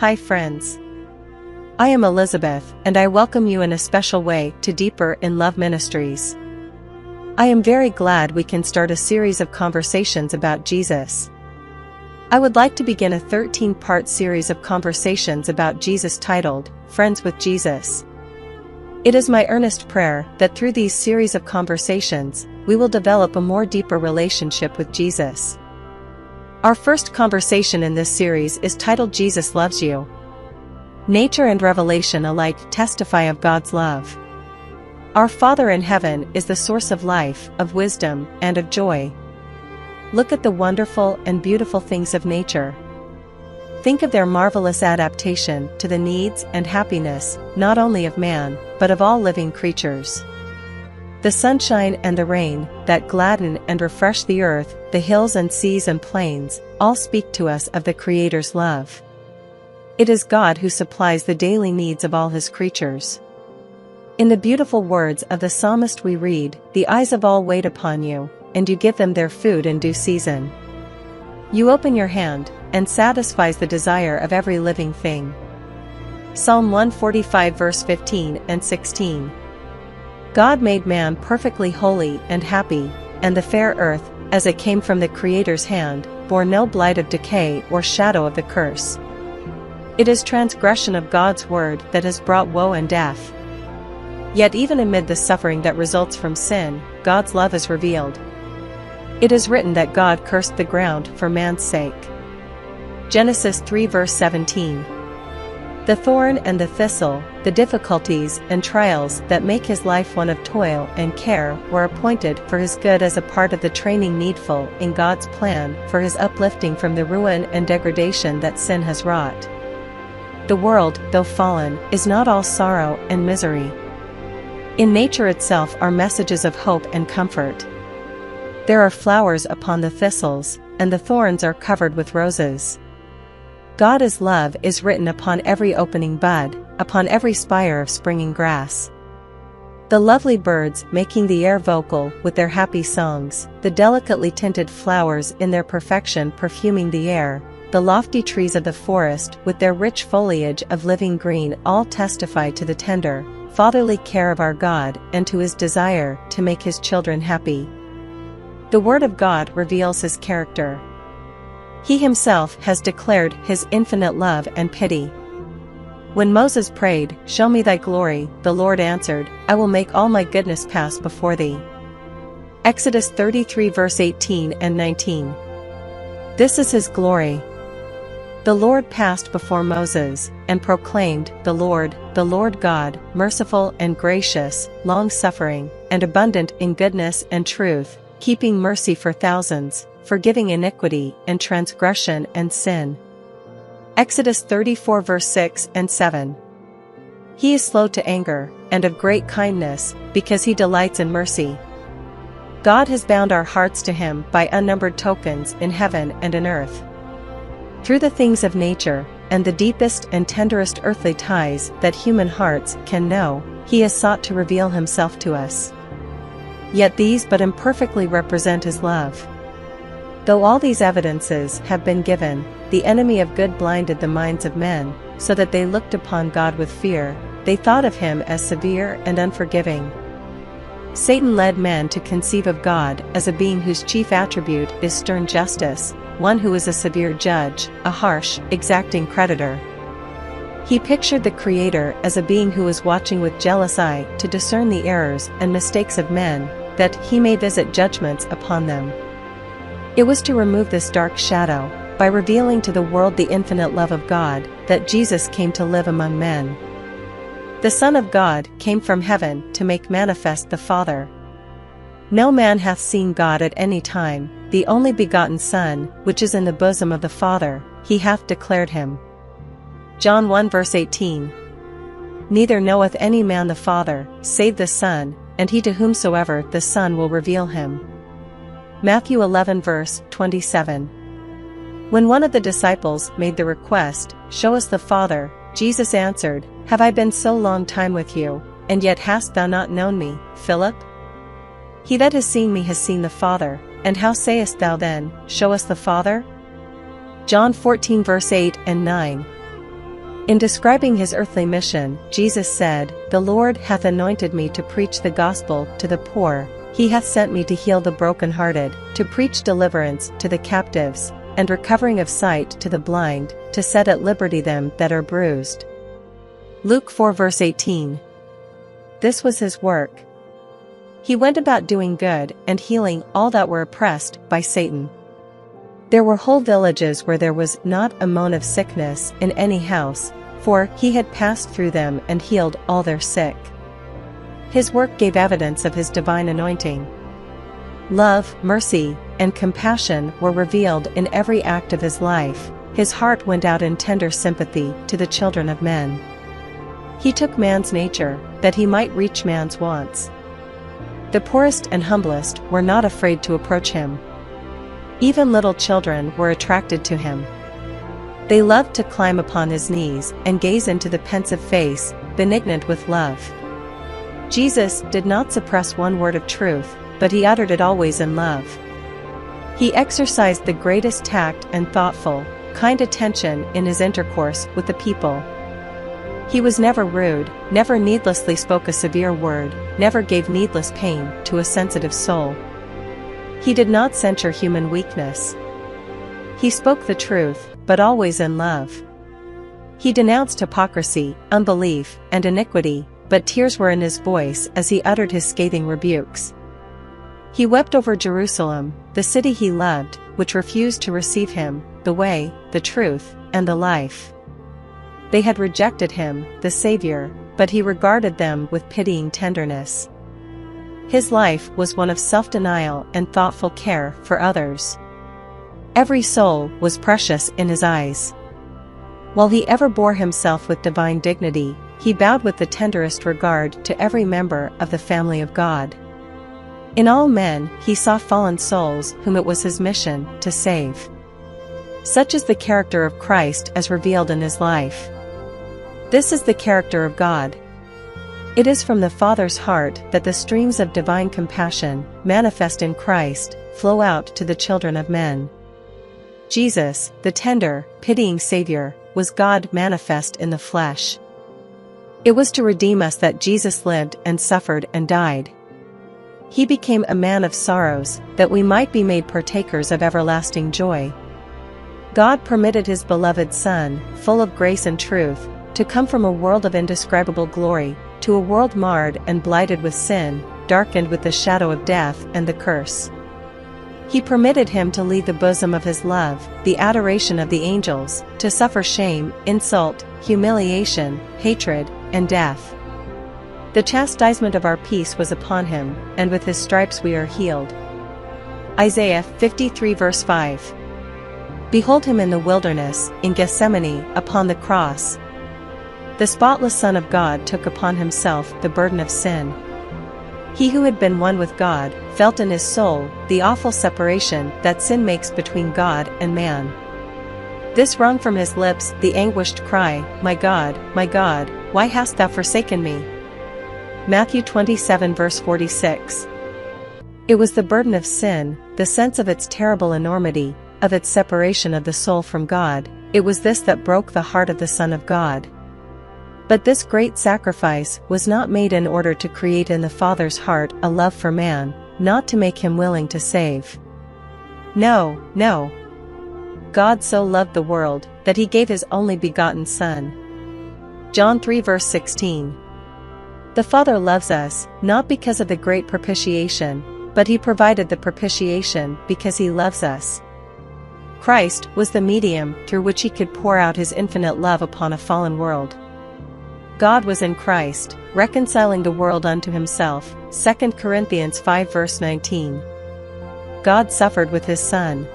Hi friends. I am Elizabeth, and I welcome you in a special way to Deeper in Love Ministries. I am very glad we can start a series of conversations about Jesus. I would like to begin a 13-part series of conversations about Jesus titled, Friends with Jesus. It is my earnest prayer that through these series of conversations, we will develop a more deeper relationship with Jesus. Our first conversation in this series is titled Jesus Loves You. Nature and revelation alike testify of God's love. Our Father in heaven is the source of life, of wisdom, and of joy. Look at the wonderful and beautiful things of nature. Think of their marvelous adaptation to the needs and happiness, not only of man, but of all living creatures. The sunshine and the rain, that gladden and refresh the earth, the hills and seas and plains, all speak to us of the Creator's love. It is God who supplies the daily needs of all His creatures. In the beautiful words of the psalmist we read, "The eyes of all wait upon you, and you give them their food in due season. You open your hand, and satisfies the desire of every living thing." Psalm 145 verse 15 and 16. God made man perfectly holy and happy, and the fair earth, as it came from the Creator's hand, bore no blight of decay or shadow of the curse. It is transgression of God's word that has brought woe and death. Yet even amid the suffering that results from sin, God's love is revealed. It is written that God cursed the ground for man's sake. Genesis 3 verse 17. The thorn and the thistle, the difficulties and trials that make his life one of toil and care were appointed for his good as a part of the training needful in God's plan for his uplifting from the ruin and degradation that sin has wrought. The world, though fallen, is not all sorrow and misery. In nature itself are messages of hope and comfort. There are flowers upon the thistles, and the thorns are covered with roses. God as love is written upon every opening bud, upon every spire of springing grass. The lovely birds making the air vocal with their happy songs, the delicately tinted flowers in their perfection perfuming the air, the lofty trees of the forest with their rich foliage of living green all testify to the tender, fatherly care of our God and to His desire to make His children happy. The Word of God reveals His character. He Himself has declared His infinite love and pity. When Moses prayed, "Show me thy glory," the Lord answered, "I will make all my goodness pass before thee." Exodus 33 verse 18 and 19. This is His glory. The Lord passed before Moses, and proclaimed, the Lord God, merciful and gracious, long-suffering, and abundant in goodness and truth, keeping mercy for thousands, forgiving iniquity and transgression and sin. Exodus 34 verse 6 and 7. He is slow to anger, and of great kindness, because He delights in mercy. God has bound our hearts to Him by unnumbered tokens in heaven and in earth. Through the things of nature, and the deepest and tenderest earthly ties that human hearts can know, He has sought to reveal Himself to us. Yet these but imperfectly represent His love. Though all these evidences have been given, the enemy of good blinded the minds of men, so that they looked upon God with fear, they thought of Him as severe and unforgiving. Satan led men to conceive of God as a being whose chief attribute is stern justice, one who is a severe judge, a harsh, exacting creditor. He pictured the Creator as a being who is watching with jealous eye to discern the errors and mistakes of men, that He may visit judgments upon them. It was to remove this dark shadow, by revealing to the world the infinite love of God, that Jesus came to live among men. The Son of God came from heaven to make manifest the Father. No man hath seen God at any time, the only begotten Son, which is in the bosom of the Father, He hath declared Him. John 1 verse 18. Neither knoweth any man the Father, save the Son, and he to whomsoever the Son will reveal Him. Matthew 11 verse 27. When one of the disciples made the request, "Show us the Father," Jesus answered, "Have I been so long time with you, and yet hast thou not known me, Philip? He that has seen me has seen the Father, and how sayest thou then, Show us the Father? John 14 verse 8 and 9. In describing his earthly mission, Jesus said, "The Lord hath anointed me to preach the gospel to the poor. He hath sent me to heal the brokenhearted, to preach deliverance to the captives, and recovering of sight to the blind, to set at liberty them that are bruised." Luke 4 verse 18. This was his work. He went about doing good and healing all that were oppressed by Satan. There were whole villages where there was not a moan of sickness in any house, for he had passed through them and healed all their sick. His work gave evidence of his divine anointing. Love, mercy, and compassion were revealed in every act of his life. His heart went out in tender sympathy to the children of men. He took man's nature, that he might reach man's wants. The poorest and humblest were not afraid to approach him. Even little children were attracted to him. They loved to climb upon his knees and gaze into the pensive face, benignant with love. Jesus did not suppress one word of truth, but he uttered it always in love. He exercised the greatest tact and thoughtful, kind attention in his intercourse with the people. He was never rude, never needlessly spoke a severe word, never gave needless pain to a sensitive soul. He did not censure human weakness. He spoke the truth, but always in love. He denounced hypocrisy, unbelief, and iniquity, but tears were in his voice as he uttered his scathing rebukes. He wept over Jerusalem, the city he loved, which refused to receive him, the way, the truth, and the life. They had rejected him, the Savior, but he regarded them with pitying tenderness. His life was one of self-denial and thoughtful care for others. Every soul was precious in his eyes. While he ever bore himself with divine dignity, he bowed with the tenderest regard to every member of the family of God. In all men, he saw fallen souls whom it was his mission to save. Such is the character of Christ as revealed in his life. This is the character of God. It is from the Father's heart that the streams of divine compassion, manifest in Christ, flow out to the children of men. Jesus, the tender, pitying Savior, was God manifest in the flesh. It was to redeem us that Jesus lived and suffered and died. He became a man of sorrows, that we might be made partakers of everlasting joy. God permitted his beloved Son, full of grace and truth, to come from a world of indescribable glory, to a world marred and blighted with sin, darkened with the shadow of death and the curse. He permitted him to leave the bosom of his love, the adoration of the angels, to suffer shame, insult, humiliation, hatred, and death. The chastisement of our peace was upon him, and with his stripes we are healed. Isaiah 53 verse 5. Behold him in the wilderness, in Gethsemane, upon the cross. The spotless Son of God took upon himself the burden of sin. He who had been one with God, felt in his soul the awful separation that sin makes between God and man. This wrung from his lips the anguished cry, my God, why hast thou forsaken me?" Matthew 27 verse 46. It was the burden of sin, the sense of its terrible enormity, of its separation of the soul from God. It was this that broke the heart of the Son of God. But this great sacrifice was not made in order to create in the Father's heart a love for man, not to make him willing to save. No. God so loved the world, that he gave his only begotten Son. John 3 verse 16. The Father loves us, not because of the great propitiation, but he provided the propitiation because he loves us. Christ was the medium through which he could pour out his infinite love upon a fallen world. God was in Christ, reconciling the world unto himself, 2 Corinthians 5 verse 19. God suffered with his Son.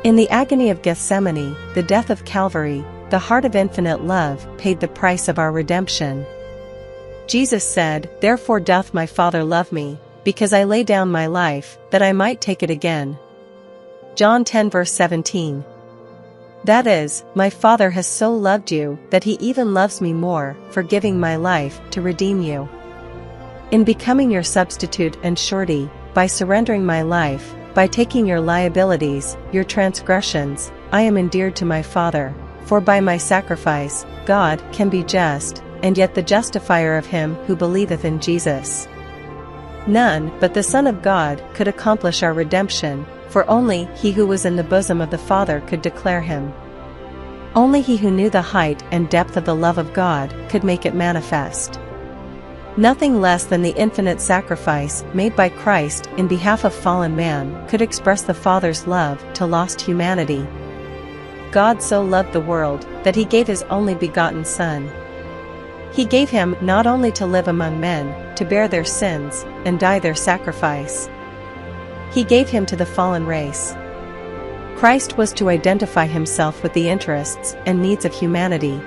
In the agony of Gethsemane, the death of Calvary, the heart of infinite love paid the price of our redemption. Jesus said, "Therefore doth my Father love me, because I lay down my life, that I might take it again." John 10 verse 17. That is, my Father has so loved you that he even loves me more, for giving my life to redeem you. In becoming your substitute and surety, by surrendering my life, by taking your liabilities, your transgressions, I am endeared to my Father, For by my sacrifice, God can be just, and yet the justifier of him who believeth in Jesus. None but the Son of God could accomplish our redemption, for only he who was in the bosom of the Father could declare him. Only he who knew the height and depth of the love of God could make it manifest. Nothing less than the infinite sacrifice made by Christ in behalf of fallen man could express the Father's love to lost humanity. God so loved the world that he gave his only begotten Son. He gave him not only to live among men, to bear their sins, and die their sacrifice. He gave him to the fallen race. Christ was to identify himself with the interests and needs of humanity.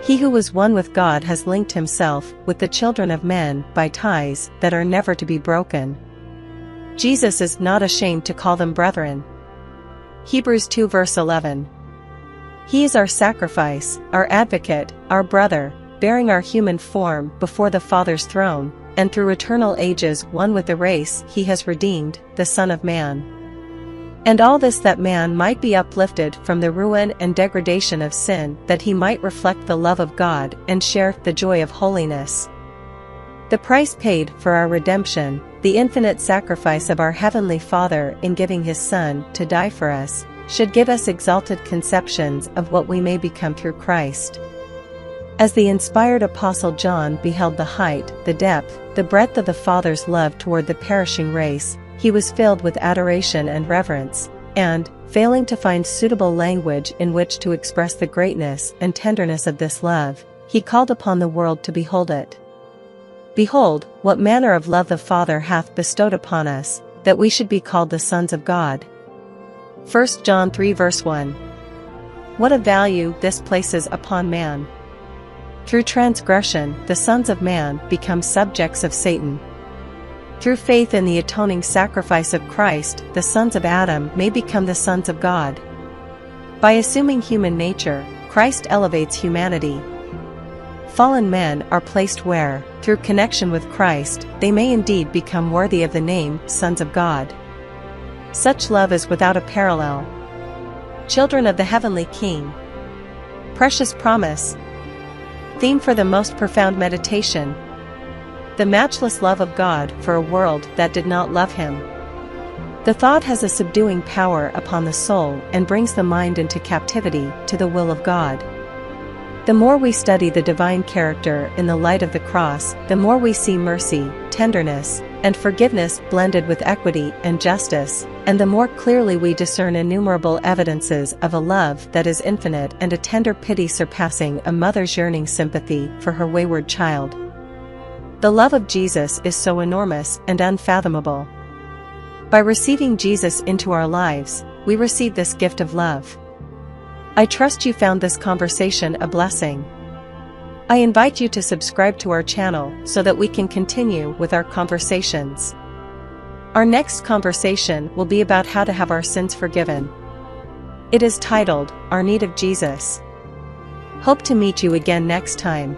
He who was one with God has linked himself with the children of men by ties that are never to be broken. Jesus is not ashamed to call them brethren. Hebrews 2 verse 11. He is our sacrifice, our advocate, our brother, bearing our human form before the Father's throne, and through eternal ages one with the race he has redeemed, the Son of Man. And all this that man might be uplifted from the ruin and degradation of sin, that he might reflect the love of God and share the joy of holiness. The price paid for our redemption, the infinite sacrifice of our Heavenly Father in giving His Son to die for us, should give us exalted conceptions of what we may become through Christ. As the inspired Apostle John beheld the height, the depth, the breadth of the Father's love toward the perishing race, he was filled with adoration and reverence, and, failing to find suitable language in which to express the greatness and tenderness of this love, he called upon the world to behold it. Behold, what manner of love the Father hath bestowed upon us, that we should be called the sons of God. 1 John 3 verse 1. What a value this places upon man! Through transgression, the sons of man become subjects of Satan. Through faith in the atoning sacrifice of Christ, the sons of Adam may become the sons of God. By assuming human nature, Christ elevates humanity. Fallen men are placed where, through connection with Christ, they may indeed become worthy of the name sons of God. Such love is without a parallel. Children of the Heavenly King. Precious promise. Theme for the most profound meditation. The matchless love of God for a world that did not love Him. The thought has a subduing power upon the soul and brings the mind into captivity to the will of God. The more we study the divine character in the light of the cross, the more we see mercy, tenderness, and forgiveness blended with equity and justice, and the more clearly we discern innumerable evidences of a love that is infinite and a tender pity surpassing a mother's yearning sympathy for her wayward child. The love of Jesus is so enormous and unfathomable. By receiving Jesus into our lives, we receive this gift of love. I trust you found this conversation a blessing. I invite you to subscribe to our channel so that we can continue with our conversations. Our next conversation will be about how to have our sins forgiven. It is titled, Our Need of Jesus. Hope to meet you again next time.